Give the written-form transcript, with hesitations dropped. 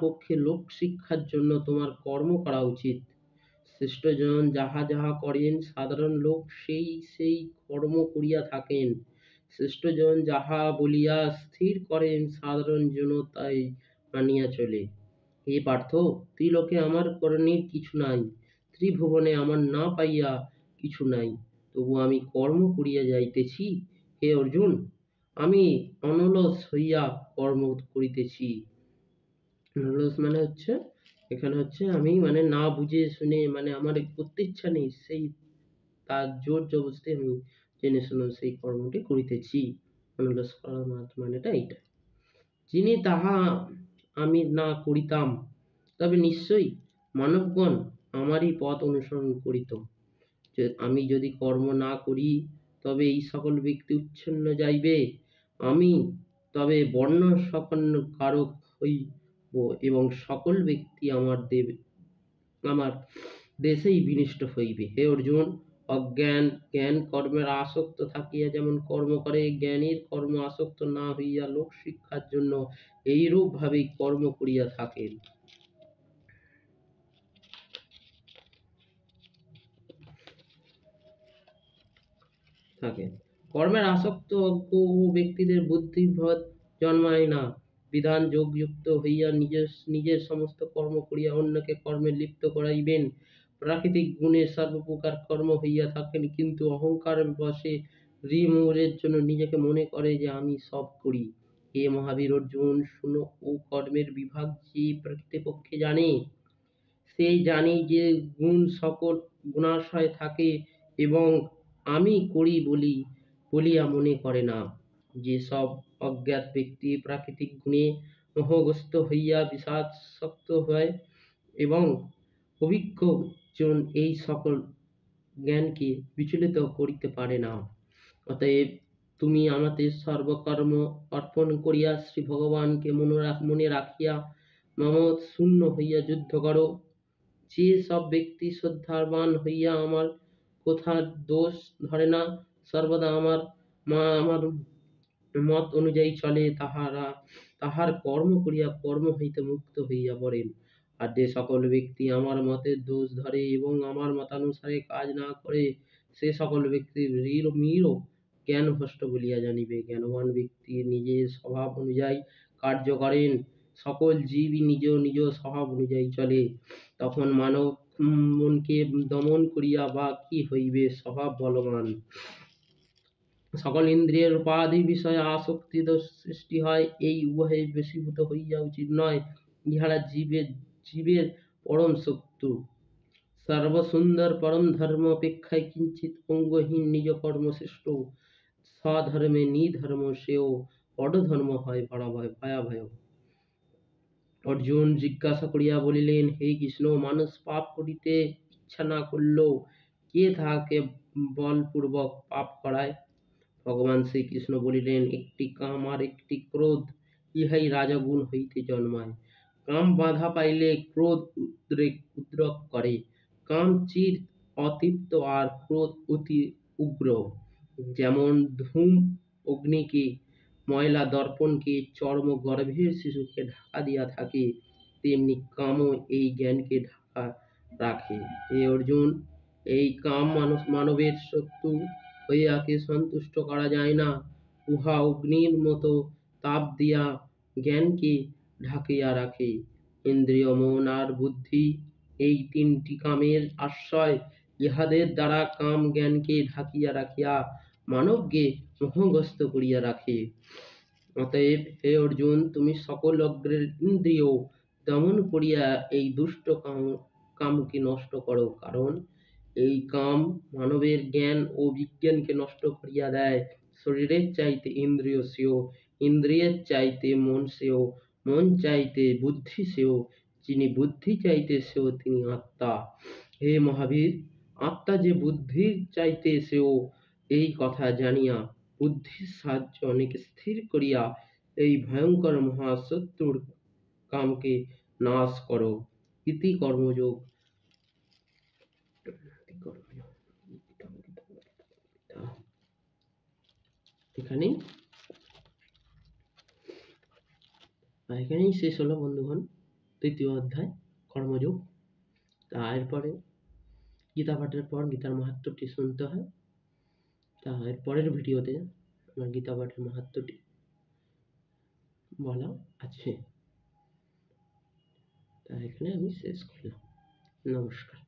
পক্ষে লোক শিক্ষার জন্য তোমার কর্ম করা উচিত। শ্রেষ্ঠজন যাহা যাহা করেন, সাধারণ লোক সেই সেই কর্ম করিয়া থাকেন। শ্রেষ্ঠজন যাহা বলিয়া স্থির করেন, সাধারণ জন তাই মানিয়া চলে। হে পার্থ, ত্রিলোকে আমার করণীর কিছু নাই, ত্রিভুবনে আমার না পাইয়া কিছু নাই, তবু আমি কর্ম করিয়া যাইতেছি। হে অর্জুন, আমি অনলস হইয়া কর্ম করিতেছি। অনলস মানে হচ্ছে, এখানে হচ্ছে আমি মানে না বুঝে শুনে মানে আমার করতে ইচ্ছা নেই, সেই তার জোর জবরদস্তি আমি জেনে শুনে সেই কর্মটি করিতেছি। অনলস করার মানেটা এইটা। যিনি তাহা আমি না করিতাম, তবে নিশ্চয়ই মানবগণ আমারই পথ অনুসরণ করিত। যে আমি যদি কর্ম না করি, তবে এই সকল ব্যক্তি উচ্ছন্ন যাইবে, আমি তবে বর্ণ সকন্য কারক হইব, এবং সকল ব্যক্তি আমার দেশেই বিনষ্ট হইবে। হে অর্জুন, অজ্ঞান জ্ঞান কর্মের আসক্ত থাকিয়া যেমন কর্ম করে, জ্ঞানীর কর্ম আসক্ত না হইয়া লোক শিক্ষার জন্য এইরূপ ভাবেই কর্ম করিয়া থাকেন। কর্মের আসক্ত অজ্ঞ ও ব্যক্তিদের বুদ্ধিভেদ জন্মায় না। বিধান যোগযুক্ত হইয়া নিজের সমস্ত কর্ম করিয়া অন্যকে কর্মে লিপ্ত করাইবেন। প্রাকৃতিক গুণে সর্বপ্রকার কর্ম হইয়া থাকেন, কিন্তু অহংকার বশে রিমুরের জন্য নিজেকে মনে করে যে আমি সব করি। হে মহাবীর অর্জুন, শুনো, ও কর্মের বিভাগ যে প্রকৃতপক্ষে জানে, সেই জানে যে গুণ সকল গুণাশয় থাকে এবং আমি করি বলিয়া মনে করে না। যে সব অজ্ঞাত ব্যক্তি প্রাকৃতিক গুণে মোহগ্রস্ত হইয়া বিষাদাসক্ত হয় এবং অভিজ্ঞ জন এই সকল জ্ঞানকে বিচলিত করিতে পারে না। অতএব তুমি আমাদের সর্বকর্ম অর্পণ করিয়া শ্রী ভগবানকে মনে রাখিয়া মমৎ শূন্য হইয়া যুদ্ধ করো। যে সব ব্যক্তি শ্রদ্ধাবান হইয়া আমার কথার দোষ ধরে না, সর্বদা আমার মত অনুযায়ী চলে, তাহার কর্ম করিয়া কর্ম হইতে মুক্ত হইয়া পড়েন। আর যে সকল ব্যক্তি আমার মতের দোষ ধরে এবং আমার মতানুসারে কাজ না করে, সে সকল ব্যক্তি মীর জ্ঞানভ্রষ্ট বলিয়া জানিবে। জ্ঞানবান ব্যক্তি নিজের স্বভাব অনুযায়ী কার্য করেন। সকল জীবই নিজ নিজ স্বভাব অনুযায়ী চলে। তখন মানব মনকে দমন করিয়া বা কি হইবে, স্বভাব বলবান। সকল ইন্দ্রিয়ের উপাধি বিষয়ে আসক্তি দোষ সৃষ্টি হয়, এই উভয়ে বশীভূত হইয়া উচিত নয়। ইহারা জীবের পরম শত্রু। সর্বসুন্দর পরম ধর্ম অপেক্ষায় কিঞ্চিত অঙ্গহীন নিজ কর্ম শ্রেষ্ঠ। স্বধর্মে নিধর্ম সেও পরধর্ম হয় ভয়াবহ। অর্জুন জিজ্ঞাসা করিয়া বলিলেন, হে কৃষ্ণ, মানুষ পাপ করিতে ইচ্ছা না করলেও কে তাহাকে বলপূর্বক পাপ করায়? ভগবান শ্রীকৃষ্ণ বলিলেন, একটি কাম আর একটি ক্রোধ, ইহাই রাজগুণ হইতে জন্মায়। কাম বাধা পাইলে ক্রোধ উদ্রেক করে। কাম চির অতৃপ্ত আর ক্রোধ অতি উগ্র। যেমন ধূম অগ্নিকে, ময়লা দর্পণকে, চর্ম গর্ভের শিশুকে ঢাকা দিয়া থাকে, তেমনি কামও এই জ্ঞানকে ঢাকা রাখে। হে অর্জুন, এই কাম মানবের শত্রু হইয়াকে সন্তুষ্ট করা যায় না। উহা অগ্নির মতো তাপ দিয়া জ্ঞানকে ঢাকিয়া রাখে। ইন্দ্রিয়, মন আর বুদ্ধি এই তিনটি কামের আশ্রয়। ইহাদের দ্বারা কাম জ্ঞানকে ঢাকিয়া রাখিয়া মানবকে মোহগ্রস্ত করিয়া রাখে। অতএব হে অর্জুন, তুমি সকল অগ্রের ইন্দ্রিয় দমন করিয়া এই দুষ্ট কামকে নষ্ট করো, কারণ এই কাম মানবের জ্ঞান ও বিজ্ঞানকে নষ্ট করিয়া দেয়। শরীরের চাইতে ইন্দ্রিয় শ্রেয়, ইন্দ্রিয়ের চাইতে মন শ্রেয়, মন চাইতে বুদ্ধি শ্রেয়, যিনি বুদ্ধি চাইতে শ্রেয় তিনি আত্মা। হে মহাবীর, আত্মা যে বুদ্ধির চাইতে শ্রেয়, এই কথা জানিয়া বুদ্ধির সাহায্যে অনেক স্থির করিয়া এই ভয়ঙ্কর মহাশত্রুর কামকে নাশ করো। ইতি কর্মযোগ। এখানেই শেষ হলো বন্ধুগণ। তৃতীয় অধ্যায় কর্মযোগ। তা এরপরে গীতা পাঠের পর গীতার মাহাত্ম্যটি শুনতে হয়। তা এর পরের ভিডিওতে আমার গীতা পাঠের মাহাত্ম্যটি বলা আছে। তা এখানে আমি শেষ করলাম। নমস্কার।